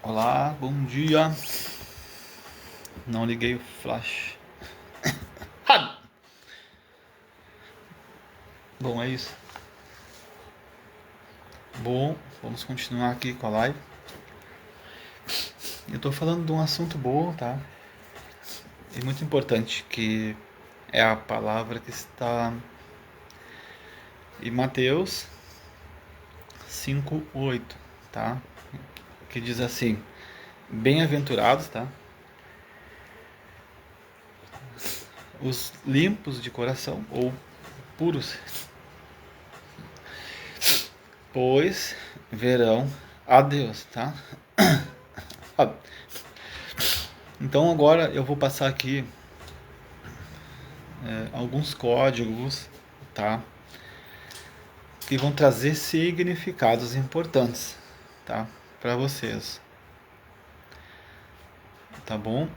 Olá, bom dia. Não liguei o flash. Bom, é isso. Bom, vamos continuar aqui com a live. Eu tô falando de um assunto bom, tá? E muito importante, que é a palavra que está em Mateus 5:8, tá? Que diz assim: bem-aventurados, tá? Os limpos de coração ou puros, pois verão a Deus, tá? Então agora eu vou passar aqui alguns códigos, tá? Que vão trazer significados importantes, tá? Para vocês, tá bom?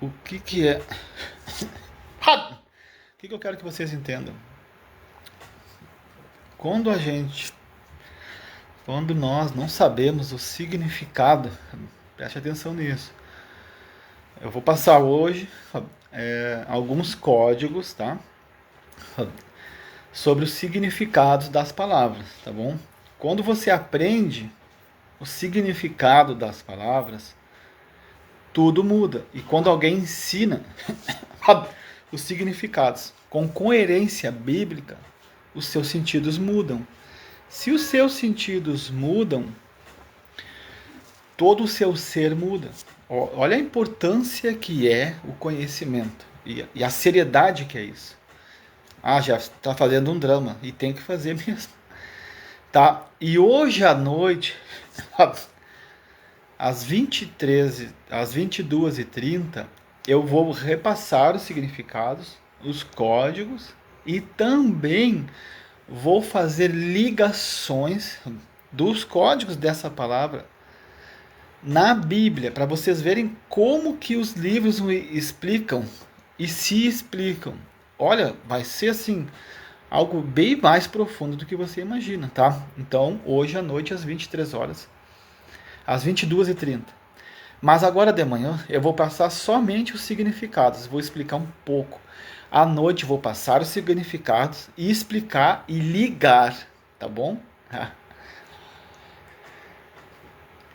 O que é? O que eu quero que vocês entendam? Quando nós não sabemos o significado, preste atenção nisso. Eu vou passar hoje alguns códigos, tá? Sobre os significados das palavras, tá bom? Quando você aprende o significado das palavras, tudo muda. E quando alguém ensina os significados com coerência bíblica, os seus sentidos mudam. Se os seus sentidos mudam, todo o seu ser muda. Olha a importância que é o conhecimento e a seriedade que é isso. Ah, já está fazendo um drama e tem que fazer mesmo, tá? E hoje à noite, às 22h30, eu vou repassar os significados, os códigos e também vou fazer ligações dos códigos dessa palavra na Bíblia, para vocês verem como que os livros explicam e se explicam. Olha, vai ser assim, algo bem mais profundo do que você imagina, tá? Então, hoje à noite, às 23 horas, às 22h30. Mas agora de manhã, eu vou passar somente os significados, vou explicar um pouco. À noite, vou passar os significados e explicar e ligar, tá bom?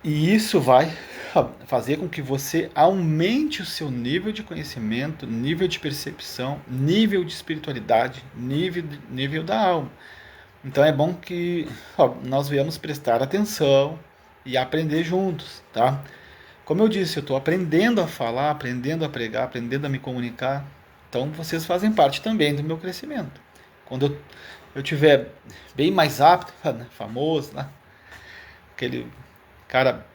E isso vai fazer com que você aumente o seu nível de conhecimento, nível de percepção, nível de espiritualidade, nível da alma. Então é bom que nós venhamos prestar atenção e aprender juntos, tá? Como eu disse, eu estou aprendendo a falar, aprendendo a pregar, aprendendo a me comunicar. Então vocês fazem parte também do meu crescimento. Quando eu tiver bem mais apto, famoso, né? Aquele cara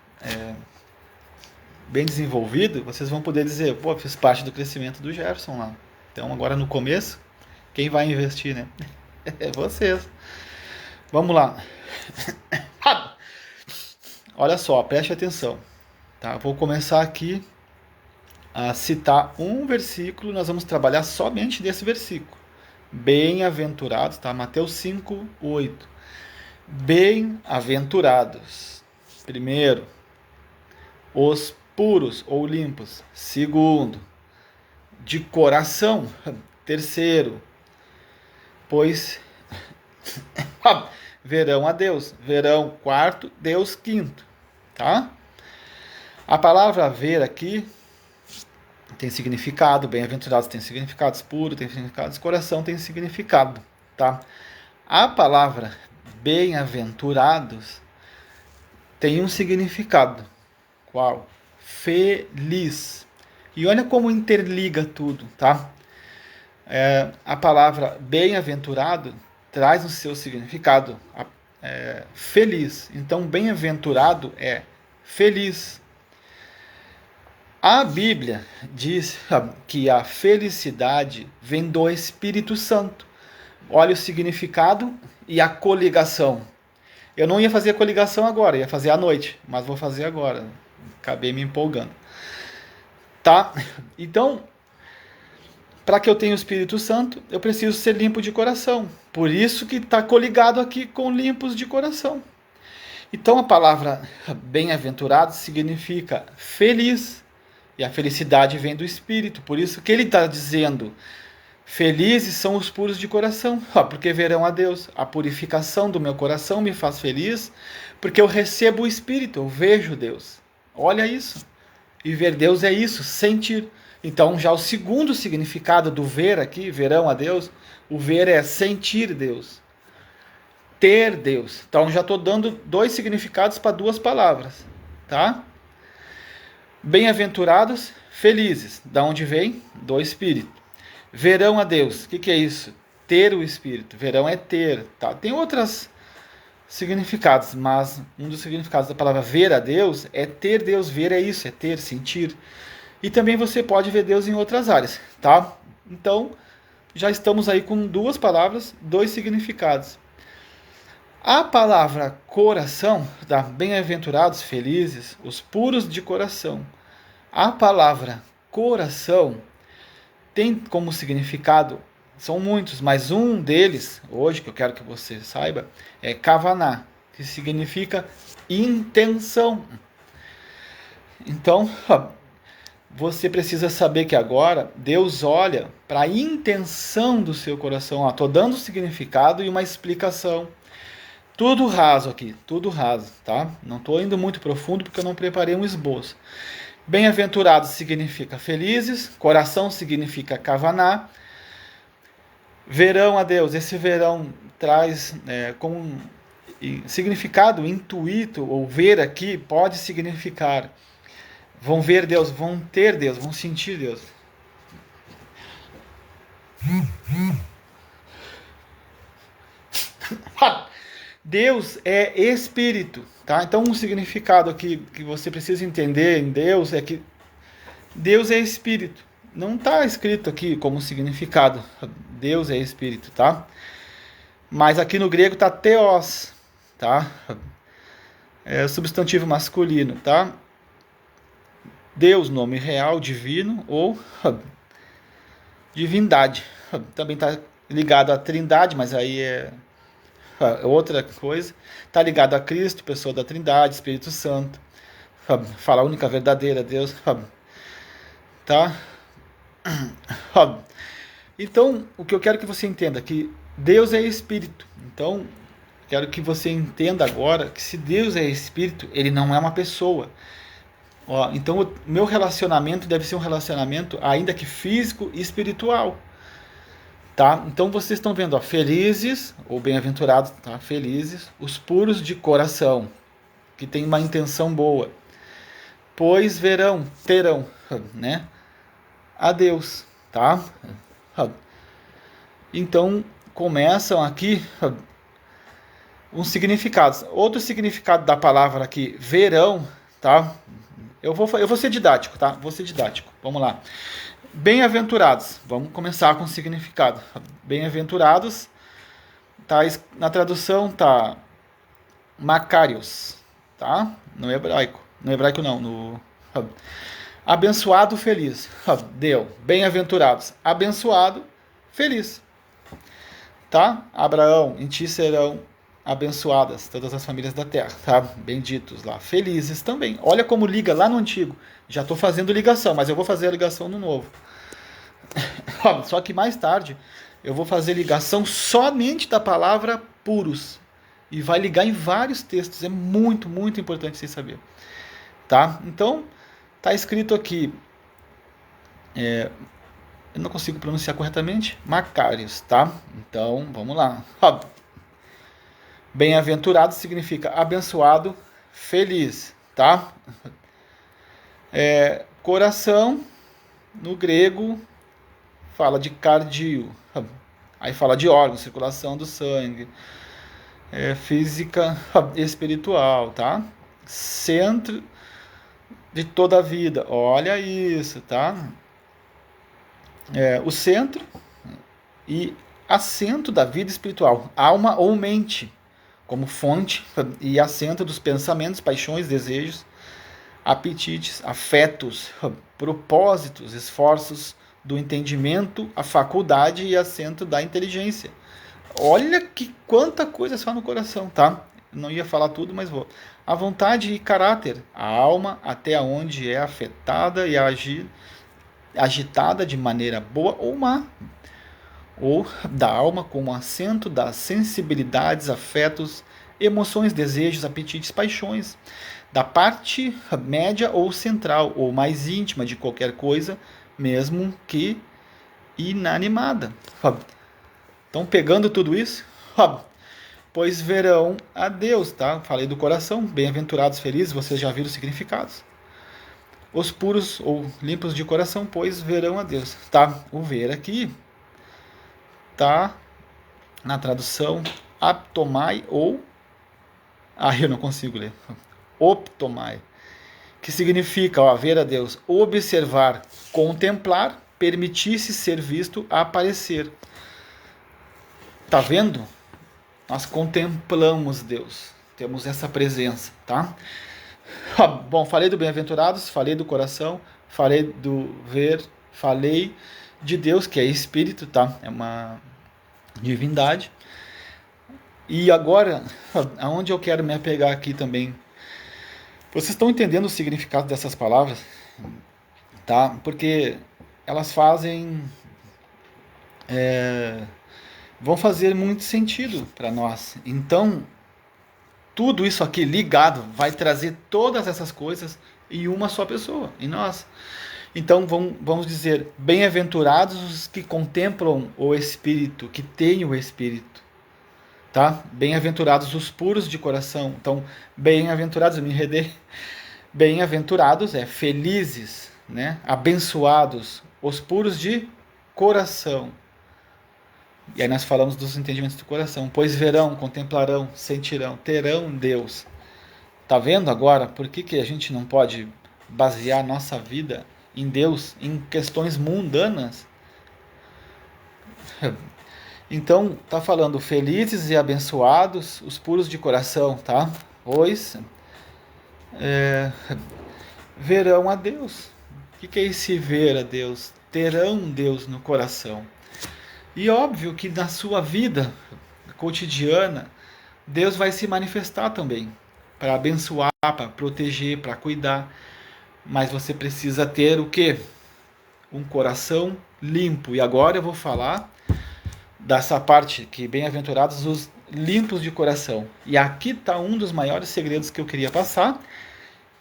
bem desenvolvido, vocês vão poder dizer, pô, fiz parte do crescimento do Jefferson lá. Então agora no começo, quem vai investir, né? É vocês. Vamos lá. Olha só, preste atenção. Tá? Vou começar aqui a citar um versículo, nós vamos trabalhar somente desse versículo. Bem-aventurados, tá? Mateus 5:8. Bem-aventurados. Primeiro, os puros ou limpos. Segundo, de coração. Terceiro, pois verão a Deus. Verão quarto, Deus quinto. Tá? A palavra ver aqui tem significado, bem-aventurados tem significados, puro tem significados, coração tem significado, tá? A palavra bem-aventurados tem um significado. Qual? Feliz. E olha como interliga tudo, tá? A palavra bem-aventurado traz no seu significado feliz. Então, bem-aventurado é feliz. A Bíblia diz que a felicidade vem do Espírito Santo. Olha o significado e a coligação. Eu não ia fazer a coligação agora, ia fazer à noite, mas vou fazer agora. Acabei me empolgando. Tá? Então, para que eu tenha o Espírito Santo, eu preciso ser limpo de coração. Por isso que está coligado aqui com limpos de coração. Então a palavra bem-aventurado significa feliz, e a felicidade vem do Espírito. Por isso que ele está dizendo, felizes são os puros de coração, porque verão a Deus. A purificação do meu coração me faz feliz, porque eu recebo o Espírito, eu vejo Deus. Olha isso. E ver Deus é isso, sentir. Então já o segundo significado do ver aqui, verão a Deus, o ver é sentir Deus. Ter Deus. Então já estou dando 2 significados para 2 palavras. Tá? Bem-aventurados, felizes. Da onde vem? Do Espírito. Verão a Deus. O que é isso? Ter o Espírito. Verão é ter. Tá? Tem outros significados, mas um dos significados da palavra ver a Deus é ter Deus. Ver é isso, é ter, sentir. E também você pode ver Deus em outras áreas. Tá? Então, já estamos aí com 2 palavras, 2 significados. A palavra coração, tá? Bem-aventurados, felizes, os puros de coração. A palavra coração tem como significado, são muitos, mas um deles, hoje, que eu quero que você saiba, é kavaná, que significa intenção. Então, você precisa saber que agora Deus olha para a intenção do seu coração. Estou dando significado e uma explicação. Tudo raso aqui, tudo raso, tá? Não estou indo muito profundo porque eu não preparei um esboço. Bem-aventurados significa felizes, coração significa kavaná. Verão a Deus, esse verão traz como significado intuito, ou ver aqui pode significar vão ver Deus, vão ter Deus, vão sentir Deus. Deus é espírito, tá? Então um significado aqui que você precisa entender em Deus é que Deus é espírito. Não está escrito aqui como significado, Deus é espírito, tá? Mas aqui no grego está theos, tá? É substantivo masculino, tá? Deus, nome real, divino ou divindade. Também está ligado à trindade, mas aí é outra coisa. Está ligado a Cristo, pessoa da trindade, Espírito Santo. Fala a única verdadeira, Deus. Tá? Então, o que eu quero que você entenda é que Deus é Espírito. Então, quero que você entenda agora que se Deus é Espírito, Ele não é uma pessoa. Então, o meu relacionamento deve ser um relacionamento, ainda que físico e espiritual. Tá? Então, vocês estão vendo, felizes, ou bem-aventurados, tá? Felizes, os puros de coração, que tem uma intenção boa. Pois terão, né? A Deus, tá? Então, começam aqui uns significados. Outro significado da palavra aqui, verão, tá? Eu vou ser didático, tá? Vou ser didático. Vamos lá. Bem-aventurados. Vamos começar com o significado. Bem-aventurados, tá? Na tradução tá Macários, tá? No hebraico. No hebraico não, no abençoado, feliz. Deu. Bem-aventurados. Abençoado, feliz. Tá? Abraão, em ti serão abençoadas todas as famílias da terra, tá? Benditos lá, felizes também. Olha como liga lá no antigo. Já estou fazendo ligação, mas eu vou fazer a ligação no novo. Só que mais tarde eu vou fazer ligação somente da palavra puros. E vai ligar em vários textos. É muito, muito importante você saber. Tá? Então, tá escrito aqui. Eu não consigo pronunciar corretamente. Macários, tá? Então, vamos lá. Bem-aventurado significa abençoado, feliz, tá? Coração, no grego, fala de cardio. Aí fala de órgão, circulação do sangue. Física espiritual, tá? Centro de toda a vida. Olha isso, tá? O centro e assento da vida espiritual. Alma ou mente. Como fonte e assento dos pensamentos, paixões, desejos, apetites, afetos, propósitos, esforços do entendimento, a faculdade e assento da inteligência. Olha que quanta coisa só no coração, tá? não ia falar tudo, mas vou. A vontade e caráter, a alma até onde é afetada e agitada de maneira boa ou má, ou da alma como assento das sensibilidades, afetos, emoções, desejos, apetites, paixões, da parte média ou central, ou mais íntima de qualquer coisa, mesmo que inanimada. Então, pegando tudo isso, pois verão a Deus, tá? Falei do coração, bem-aventurados, felizes, vocês já viram os significados. Os puros ou limpos de coração, pois verão a Deus, tá? O ver aqui tá na tradução aptomai ou eu não consigo ler. Optomai, que significa, ver a Deus, observar, contemplar, permitir-se ser visto, aparecer. Tá vendo? Nós contemplamos Deus, temos essa presença, tá? Bom, falei do bem-aventurados, falei do coração, falei do ver, falei de Deus, que é Espírito, tá? É uma divindade. E agora, aonde eu quero me apegar aqui também. Vocês estão entendendo o significado dessas palavras? Tá? Porque elas vão fazer muito sentido para nós. Então, tudo isso aqui ligado vai trazer todas essas coisas em uma só pessoa, em nós. Então vamos dizer, bem-aventurados os que contemplam o Espírito, que têm o Espírito. Tá? Bem-aventurados os puros de coração. Então, bem-aventurados, eu me enredei. Bem-aventurados felizes, né? Abençoados, os puros de coração. E aí nós falamos dos entendimentos do coração. Pois verão, contemplarão, sentirão, terão Deus. Tá vendo agora por que a gente não pode basear nossa vida em Deus, em questões mundanas? Então, tá falando felizes e abençoados os puros de coração, tá? Pois verão a Deus. O que é esse ver a Deus? Terão Deus no coração. E óbvio que na sua vida cotidiana, Deus vai se manifestar também, para abençoar, para proteger, para cuidar. Mas você precisa ter o quê? Um coração limpo. E agora eu vou falar dessa parte que bem-aventurados os limpos de coração. E aqui está um dos maiores segredos que eu queria passar,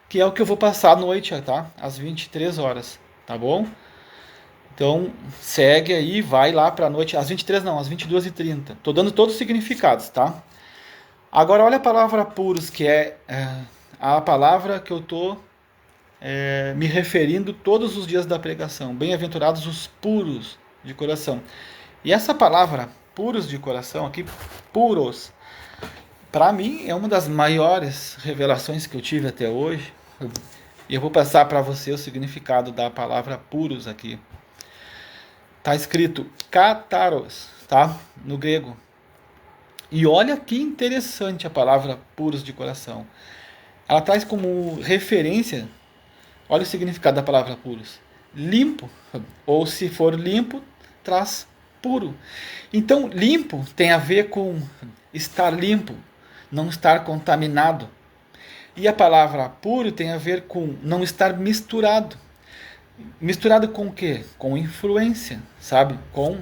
que é o que eu vou passar à noite, tá? Às 23 horas, tá bom? Então, segue aí, vai lá para a noite, às 23 não, às 22h30. Tô dando todos os significados, tá? Agora, olha a palavra puros, que é a palavra que eu tô me referindo todos os dias da pregação. Bem-aventurados os puros de coração. E essa palavra, puros de coração, aqui, puros, para mim é uma das maiores revelações que eu tive até hoje. E eu vou passar para você o significado da palavra puros aqui. Está escrito kataros, tá? No grego. E olha que interessante a palavra puros de coração. Ela traz como referência, olha o significado da palavra puros. Limpo, ou se for limpo, traz puro. Então, limpo tem a ver com estar limpo, não estar contaminado. E a palavra puro tem a ver com não estar misturado. Misturado com o quê? Com influência, sabe? Com,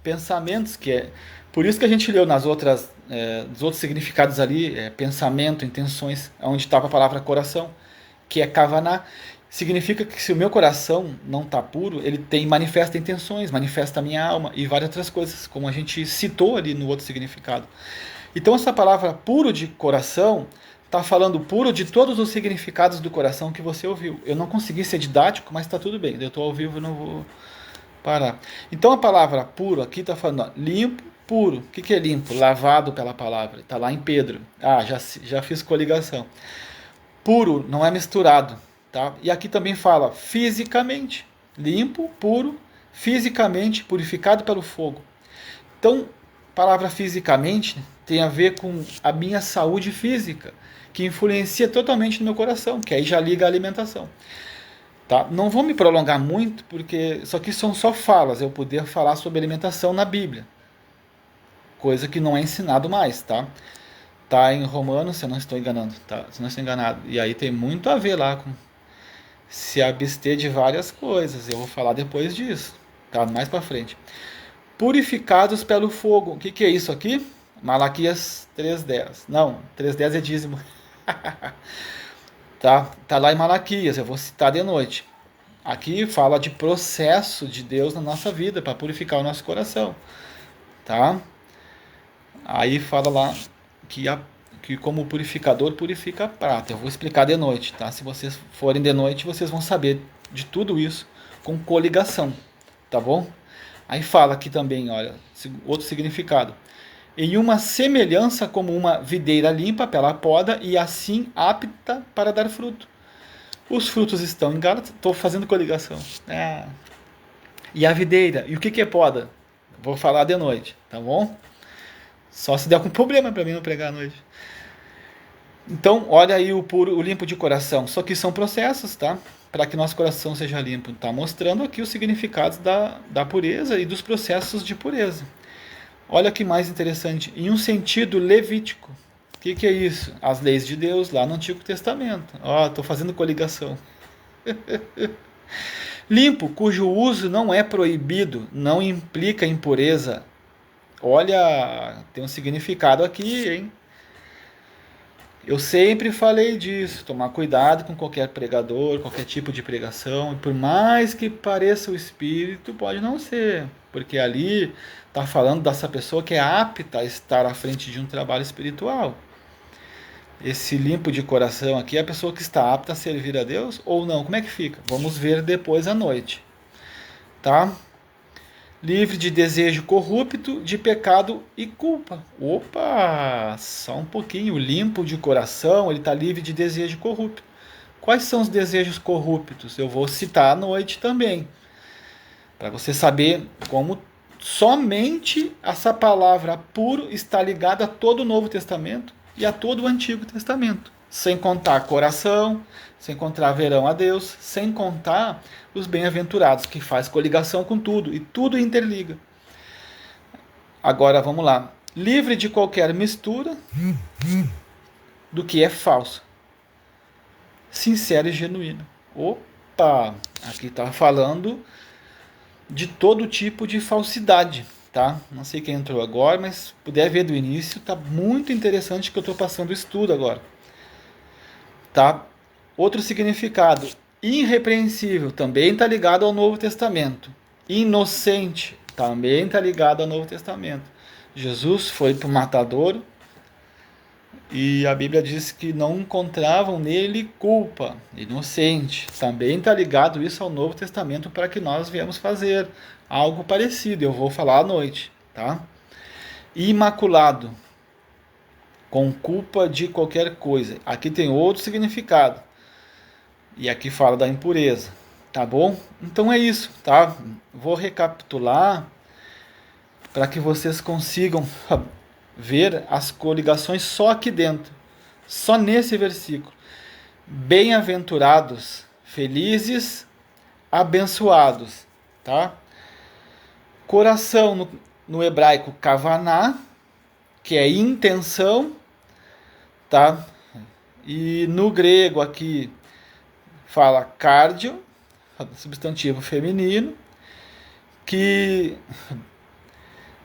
pensamentos, que é... Por isso que a gente leu nas outras, dos outros significados ali, pensamento, intenções, onde estava a palavra coração, que é kavaná. Significa que se o meu coração não está puro, ele manifesta intenções, manifesta a minha alma e várias outras coisas, como a gente citou ali no outro significado. Então essa palavra puro de coração está falando puro de todos os significados do coração que você ouviu. Eu não consegui ser didático, mas está tudo bem. Eu estou ao vivo e não vou parar. Então a palavra puro aqui está falando limpo, puro. O que é limpo? Lavado pela palavra. Está lá em Pedro. Já fiz coligação. Puro não é misturado. Tá? E aqui também fala fisicamente. Limpo, puro, fisicamente, purificado pelo fogo. Então, a palavra fisicamente tem a ver com a minha saúde física, que influencia totalmente no meu coração, que aí já liga a alimentação. Tá? Não vou me prolongar muito, porque isso aqui são só falas. Eu poder falar sobre alimentação na Bíblia, coisa que não é ensinado mais, tá? Tá em Romanos, se eu não estou enganando, tá? Se eu não estou enganado. E aí tem muito a ver lá com se abster de várias coisas. Eu vou falar depois disso, tá? Mais para frente. Purificados pelo fogo. O que, que é isso aqui? Malaquias 3:10. Não, 3:10 é dízimo. Tá lá em Malaquias, eu vou citar de noite. Aqui fala de processo de Deus na nossa vida para purificar o nosso coração, tá? Aí fala lá que como purificador purifica a prata. Eu vou explicar de noite, tá? Se vocês forem de noite, vocês vão saber de tudo isso com coligação, tá bom? Aí fala aqui também, olha, outro significado. Em uma semelhança como uma videira limpa pela poda e assim apta para dar fruto. Os frutos estão em Gálatas, estou fazendo coligação. E a videira, e o que é poda? Vou falar de noite, tá bom? Só se der algum problema para mim não pregar à noite. Então, olha aí o puro, o limpo de coração. Só que são processos, tá? Para que nosso coração seja limpo. Tá mostrando aqui os significados da pureza e dos processos de pureza. Olha que mais interessante. Em um sentido levítico. O que é isso? As leis de Deus lá no Antigo Testamento. Ó, estou fazendo coligação. Limpo, cujo uso não é proibido, não implica impureza. Olha, tem um significado aqui, hein? Eu sempre falei disso, tomar cuidado com qualquer pregador, qualquer tipo de pregação, e por mais que pareça o espírito, pode não ser, porque ali está falando dessa pessoa que é apta a estar à frente de um trabalho espiritual. Esse limpo de coração aqui é a pessoa que está apta a servir a Deus ou não? Como é que fica? Vamos ver depois à noite, tá? Livre de desejo corrupto, de pecado e culpa. Opa, só um pouquinho. Limpo de coração, ele está livre de desejo corrupto. Quais são os desejos corruptos? Eu vou citar à noite também, para você saber como somente essa palavra puro está ligada a todo o Novo Testamento e a todo o Antigo Testamento. Sem contar coração, sem contar verão a Deus, sem contar os bem-aventurados, que faz coligação com tudo, e tudo interliga. Agora vamos lá. Livre de qualquer mistura do que é falso. Sincero e genuíno. Opa! Aqui está falando de todo tipo de falsidade, tá? Não sei quem entrou agora, mas puder ver do início, tá muito interessante que eu estou passando o estudo agora. Tá? Outro significado, irrepreensível, também está ligado ao Novo Testamento. Inocente, também está ligado ao Novo Testamento. Jesus foi para o matadouro e a Bíblia diz que não encontravam nele culpa. Inocente, também está ligado isso ao Novo Testamento para que nós viemos fazer algo parecido. Eu vou falar à noite, tá? Imaculado, com culpa de qualquer coisa. Aqui tem outro significado. E aqui fala da impureza, tá bom? Então é isso, tá? Vou recapitular para que vocês consigam ver as coligações só aqui dentro, só nesse versículo. Bem-aventurados, felizes, abençoados, tá? Coração no hebraico kavaná, que é intenção, tá? E no grego aqui fala cardio, substantivo feminino, que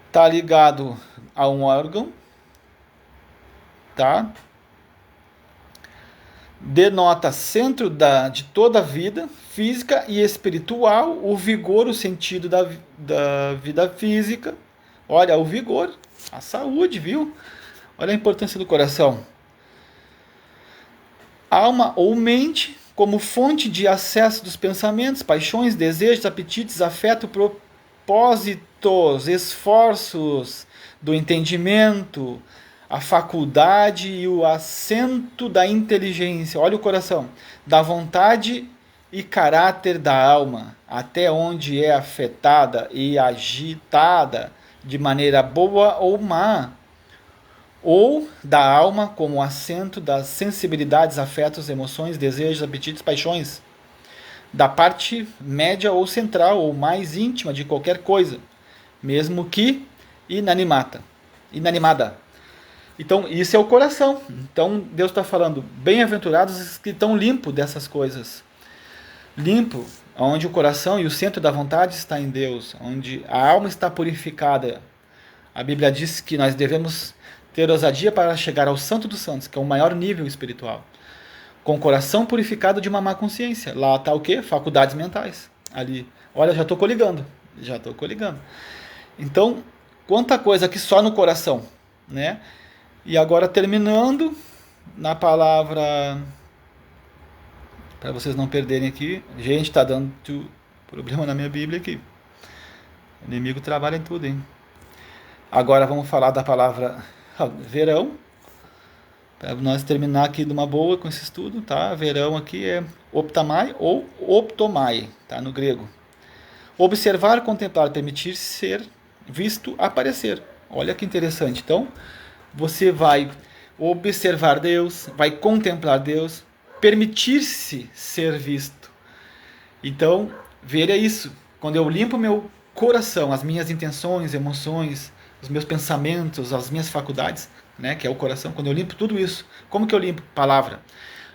está ligado a um órgão, tá? Denota centro de toda a vida, física e espiritual, o vigor, o sentido da vida física. Olha, o vigor, a saúde, viu? Olha a importância do coração. Alma ou mente, como fonte de acesso dos pensamentos, paixões, desejos, apetites, afeto, propósitos, esforços do entendimento, a faculdade e o assento da inteligência. Olha o coração. Da vontade e caráter da alma, até onde é afetada e agitada de maneira boa ou má, ou da alma como assento das sensibilidades, afetos, emoções, desejos, apetites, paixões. da parte média ou central ou mais íntima de qualquer coisa, mesmo que inanimada. Então, isso é o coração. Então, Deus está falando, bem-aventurados os que estão limpos dessas coisas. Limpo, onde o coração e o centro da vontade está em Deus, onde a alma está purificada. A Bíblia diz que nós devemos ter ousadia para chegar ao Santo dos Santos, que é o maior nível espiritual. Com o coração purificado de uma má consciência. Lá está o quê? Faculdades mentais. Ali. Olha, já estou coligando. Então, quanta coisa aqui só no coração, né? E agora terminando na palavra, para vocês não perderem aqui. Gente, está dando problema na minha Bíblia aqui. O inimigo trabalha em tudo, hein? Agora vamos falar da palavra verão. Para nós terminar aqui de uma boa com esse estudo, tá? Verão aqui é optamai ou optomai, tá? No grego. Observar, contemplar, permitir ser visto, aparecer. Olha que interessante. Então, você vai observar Deus, vai contemplar Deus, permitir-se ser visto. Então, ver é isso. Quando eu limpo meu coração, as minhas intenções, emoções, os meus pensamentos, as minhas faculdades, né, que é o coração, quando eu limpo tudo isso, como que eu limpo? Palavra.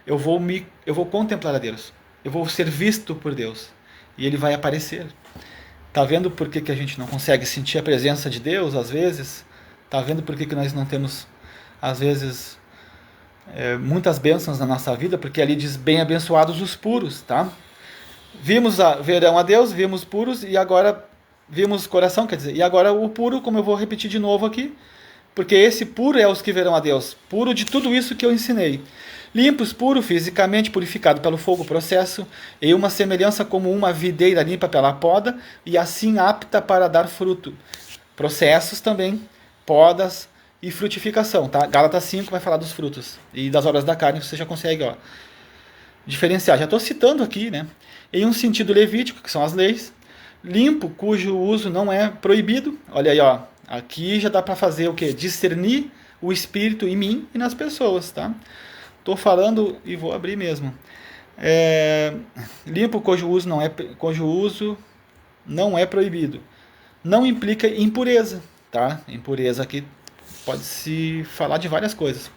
Eu vou contemplar a Deus. Eu vou ser visto por Deus. E Ele vai aparecer. Tá vendo por que a gente não consegue sentir a presença de Deus, às vezes? Tá vendo por que nós não temos, às vezes, muitas bênçãos na nossa vida? Porque ali diz, bem-abençoados os puros, tá? Vimos verão a Deus, vimos puros, e agora vimos coração, quer dizer, e agora o puro, como eu vou repetir de novo aqui, porque esse puro é os que verão a Deus, puro de tudo isso que eu ensinei. Limpos, puro, fisicamente purificado pelo fogo, processo, e uma semelhança como uma videira limpa pela poda, e assim apta para dar fruto. Processos também, podas e frutificação, tá? Gálatas 5 vai falar dos frutos e das obras da carne, você já consegue, diferenciar. Já estou citando aqui, né? Em um sentido levítico, que são as leis. Limpo, cujo uso não é proibido. Olha aí, aqui já dá para fazer o quê? Discernir o espírito em mim e nas pessoas, tá? Estou falando e vou abrir mesmo. Limpo, cujo uso não é proibido. Não implica impureza, tá? Impureza aqui pode-se falar de várias coisas.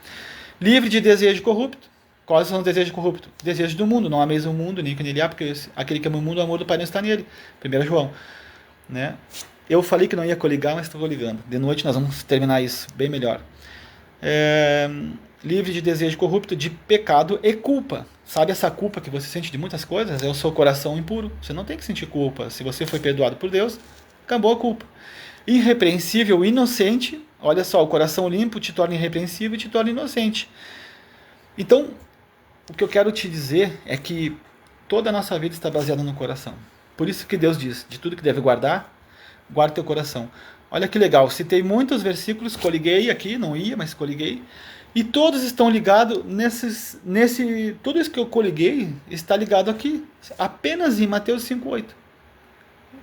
Livre de desejo corrupto. Quais são os desejos corruptos? Desejos do mundo. Não há mesmo mundo, nem que nele há, porque aquele que ama o mundo, o amor do Pai não está nele. 1 João. Né? Eu falei que não ia coligar, mas estou ligando. De noite nós vamos terminar isso bem melhor. Livre de desejo corrupto, de pecado e culpa. Sabe essa culpa que você sente de muitas coisas? É o seu coração impuro. Você não tem que sentir culpa. Se você foi perdoado por Deus, acabou a culpa. Irrepreensível, inocente. Olha só, o coração limpo te torna irrepreensível e te torna inocente. Então, o que eu quero te dizer é que toda a nossa vida está baseada no coração. Por isso que Deus diz, de tudo que deve guardar, guarda teu coração. Olha que legal, citei muitos versículos, coliguei aqui, não ia, mas coliguei. E todos estão ligados tudo isso que eu coliguei está ligado aqui, apenas em Mateus 5:8.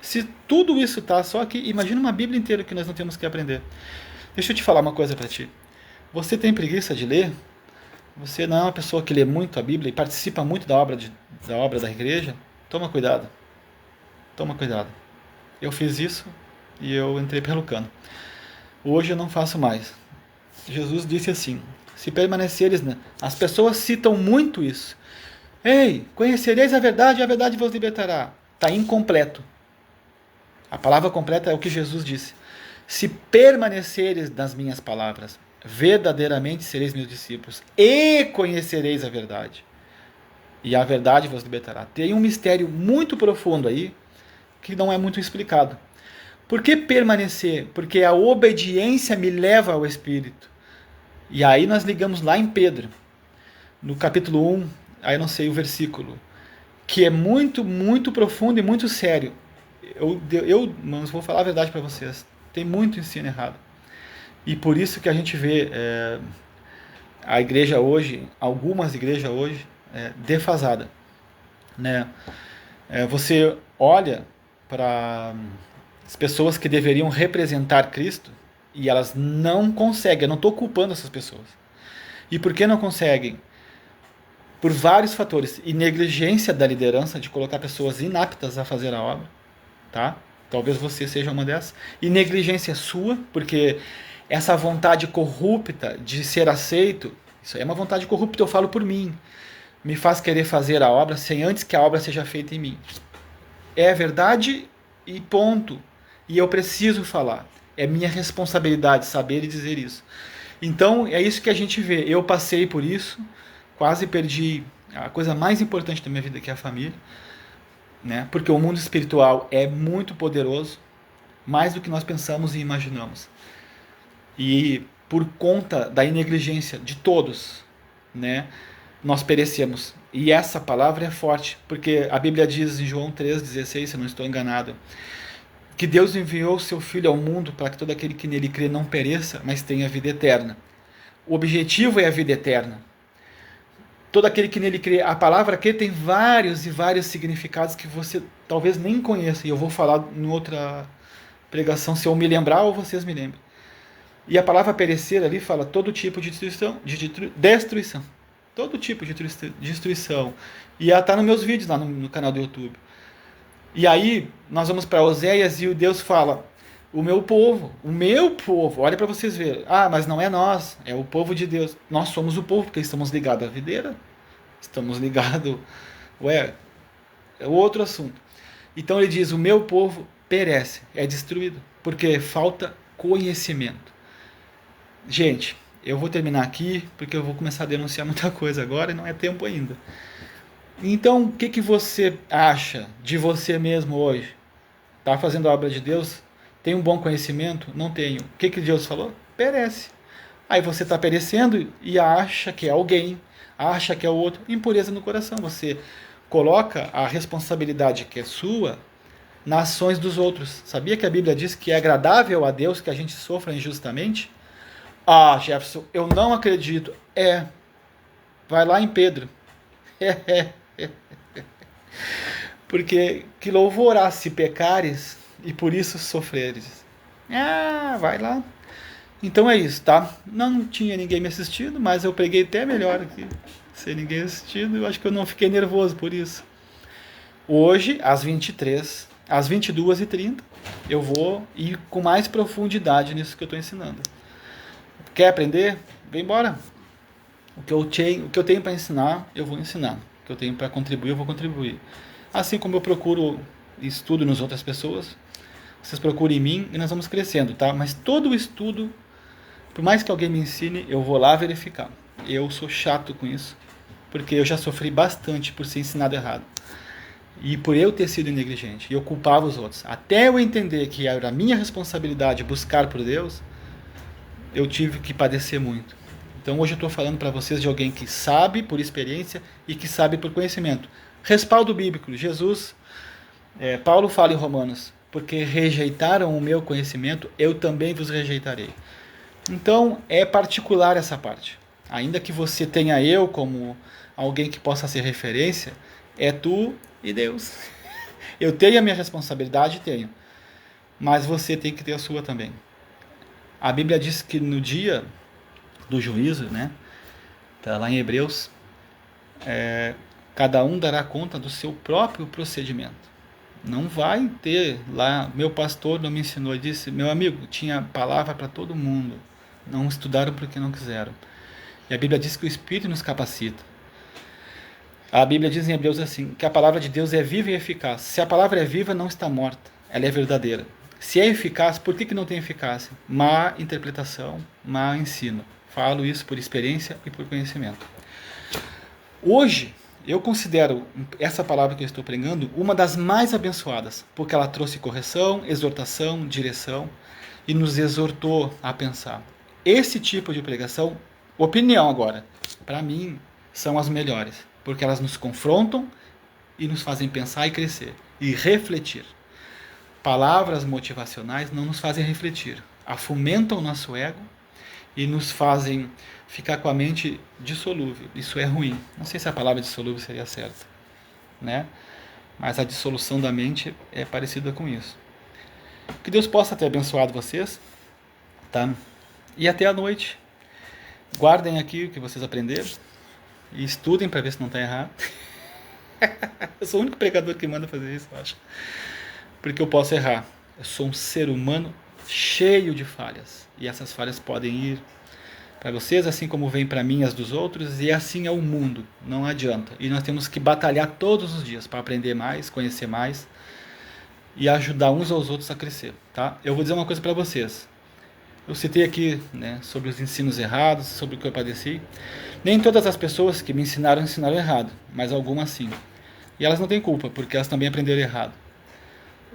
Se tudo isso está só aqui, imagina uma Bíblia inteira que nós não temos que aprender. Deixa eu te falar uma coisa para ti. Você tem preguiça de ler? Você não é uma pessoa que lê muito a Bíblia e participa muito da obra da igreja? Toma cuidado. Toma cuidado. Eu fiz isso e eu entrei pelo cano. Hoje eu não faço mais. Jesus disse assim, se permaneceres... As pessoas citam muito isso. Ei, conhecereis a verdade e a verdade vos libertará. Está incompleto. A palavra completa é o que Jesus disse. Se permaneceres nas minhas palavras, verdadeiramente sereis meus discípulos e conhecereis a verdade. E a verdade vos libertará. Tem um mistério muito profundo aí, que não é muito explicado. Por que permanecer? Porque a obediência me leva ao Espírito. E aí nós ligamos lá em Pedro, no capítulo 1, aí não sei o versículo, que é muito, muito profundo e muito sério. Mas vou falar a verdade para vocês. Tem muito ensino errado. E por isso que a gente vê a igreja hoje, algumas igrejas hoje, defasada. Né? Você olha para as pessoas que deveriam representar Cristo e elas não conseguem. Eu não estou culpando essas pessoas. E por que não conseguem? por vários fatores. E negligência da liderança, de colocar pessoas inaptas a fazer a obra, tá? Talvez você seja uma dessas. E negligência sua, porque essa vontade corrupta de ser aceito, isso aí é uma vontade corrupta, eu falo por mim, me faz querer fazer a obra sem antes que a obra seja feita em mim. É verdade e ponto. E eu preciso falar. É minha responsabilidade saber e dizer isso. Então, é isso que a gente vê. Eu passei por isso, quase perdi a coisa mais importante da minha vida, que é a família, né? Porque o mundo espiritual é muito poderoso, mais do que nós pensamos e imaginamos. E por conta da negligência de todos, né, nós perecemos. E essa palavra é forte, porque a Bíblia diz em João 3,16, se eu não estou enganado, que Deus enviou o seu Filho ao mundo para que todo aquele que nele crê não pereça, mas tenha vida eterna. O objetivo é a vida eterna. Todo aquele que nele crê, a palavra crê tem vários e vários significados que você talvez nem conheça, e eu vou falar em outra pregação, se eu me lembrar ou vocês me lembrem. E a palavra perecer ali fala todo tipo de destruição. Todo tipo de destruição. E ela está nos meus vídeos lá no canal do YouTube. E aí nós vamos para Oséias e o Deus fala, o meu povo, olha para vocês verem. Ah, mas não é nós, é o povo de Deus. Nós somos o povo, porque estamos ligados à videira. Estamos ligados... é outro assunto. Então ele diz, o meu povo perece, é destruído, porque falta conhecimento. Gente, eu vou terminar aqui, porque eu vou começar a denunciar muita coisa agora e não é tempo ainda. Então, o que você acha de você mesmo hoje? Está fazendo a obra de Deus? Tem um bom conhecimento? Não tenho. O que Deus falou? Perece. Aí você está perecendo e acha que é alguém, acha que é o outro. Impureza no coração. Você coloca a responsabilidade que é sua nas ações dos outros. Sabia que a Bíblia diz que é agradável a Deus que a gente sofra injustamente? Ah, Jefferson, eu não acredito. Vai lá em Pedro. Porque que louvorá se pecares e por isso sofreres. Vai lá. Então é isso, tá? Não tinha ninguém me assistindo, mas eu preguei até melhor aqui. Sem ninguém assistindo, eu acho que eu não fiquei nervoso por isso. Hoje, às 23, às 22h30, eu vou ir com mais profundidade nisso que eu estou ensinando. Quer aprender? Vem embora. O que eu tenho para ensinar, eu vou ensinar. O que eu tenho para contribuir, eu vou contribuir. Assim como eu procuro estudo nas outras pessoas, vocês procurem em mim e nós vamos crescendo, tá? Mas todo o estudo, por mais que alguém me ensine, eu vou lá verificar. Eu sou chato com isso, porque eu já sofri bastante por ser ensinado errado. E por eu ter sido negligente, e eu culpava os outros. Até eu entender que era minha responsabilidade buscar por Deus, eu tive que padecer muito. Então hoje eu estou falando para vocês de alguém que sabe por experiência e que sabe por conhecimento. Respaldo bíblico. Jesus, Paulo fala em Romanos, porque rejeitaram o meu conhecimento, eu também vos rejeitarei. Então é particular essa parte. Ainda que você tenha eu como alguém que possa ser referência, é tu e Deus. Eu tenho a minha responsabilidade, tenho. Mas você tem que ter a sua também. A Bíblia diz que no dia do juízo, né? Está lá em Hebreus, cada um dará conta do seu próprio procedimento. Não vai ter lá, meu pastor não me ensinou, ele disse, meu amigo, tinha palavra para todo mundo, não estudaram porque não quiseram. E a Bíblia diz que o Espírito nos capacita. A Bíblia diz em Hebreus assim, que a palavra de Deus é viva e eficaz. Se a palavra é viva, não está morta, ela é verdadeira. Se é eficaz, por que não tem eficácia? Má interpretação, má ensino. Falo isso por experiência e por conhecimento. Hoje, eu considero essa palavra que eu estou pregando uma das mais abençoadas, porque ela trouxe correção, exortação, direção e nos exortou a pensar. Esse tipo de pregação, opinião agora, para mim, são as melhores, porque elas nos confrontam e nos fazem pensar e crescer e refletir. Palavras motivacionais não nos fazem refletir, afomentam o nosso ego e nos fazem ficar com a mente dissolúvel. Isso é ruim. Não sei se a palavra dissolúvel seria certa, né? Mas a dissolução da mente é parecida com isso. Que Deus possa ter abençoado vocês, tá? E até a noite. Guardem aqui o que vocês aprenderam. E estudem para ver se não está errado. Eu sou o único pregador que manda fazer isso, eu acho. Porque eu posso errar. Eu sou um ser humano cheio de falhas. E essas falhas podem ir para vocês, assim como vem para mim as dos outros, e assim é o mundo. Não adianta. E nós temos que batalhar todos os dias para aprender mais, conhecer mais e ajudar uns aos outros a crescer, tá? Eu vou dizer uma coisa para vocês. Eu citei aqui, né, sobre os ensinos errados, sobre o que eu padeci. Nem todas as pessoas que me ensinaram errado, mas algumas sim. E elas não têm culpa, porque elas também aprenderam errado.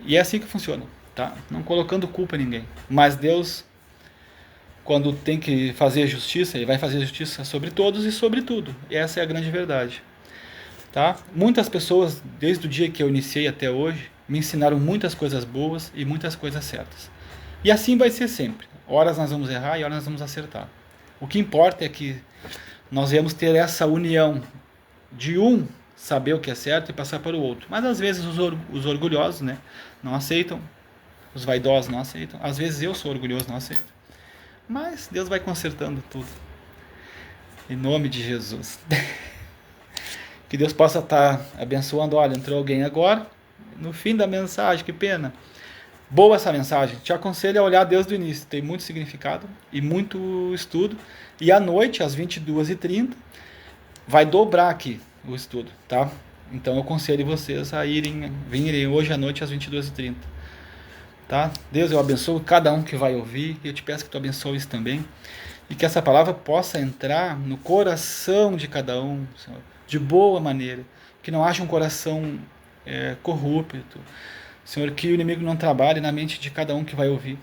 E é assim que funciona, tá? Não colocando culpa em ninguém. Mas Deus, quando tem que fazer justiça, Ele vai fazer justiça sobre todos e sobre tudo. E essa é a grande verdade, tá? Muitas pessoas, desde o dia que eu iniciei até hoje, me ensinaram muitas coisas boas e muitas coisas certas. E assim vai ser sempre. Horas nós vamos errar e horas nós vamos acertar. O que importa é que nós vamos ter essa união de um saber o que é certo e passar para o outro. Mas às vezes os orgulhosos, né, não aceitam, os vaidosos não aceitam. Às vezes eu sou orgulhoso, não aceito. Mas Deus vai consertando tudo. Em nome de Jesus. Que Deus possa estar abençoando. Olha, entrou alguém agora, no fim da mensagem, que pena. Boa essa mensagem. Te aconselho a olhar desde o início. Tem muito significado e muito estudo. E à noite, às 22h30, vai dobrar aqui o estudo, tá? Então eu aconselho vocês a virem hoje à noite às 22h30. Tá? Deus, eu abençoo cada um que vai ouvir. E eu te peço que tu abençoes também. E que essa palavra possa entrar no coração de cada um, Senhor, de boa maneira. Que não haja um coração corrupto. Senhor, que o inimigo não trabalhe na mente de cada um que vai ouvir.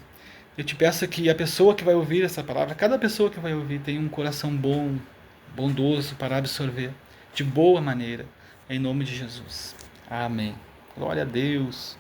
Eu te peço que a pessoa que vai ouvir essa palavra, cada pessoa que vai ouvir, tenha um coração bom, bondoso para absorver de boa maneira, em nome de Jesus. Amém. Glória a Deus.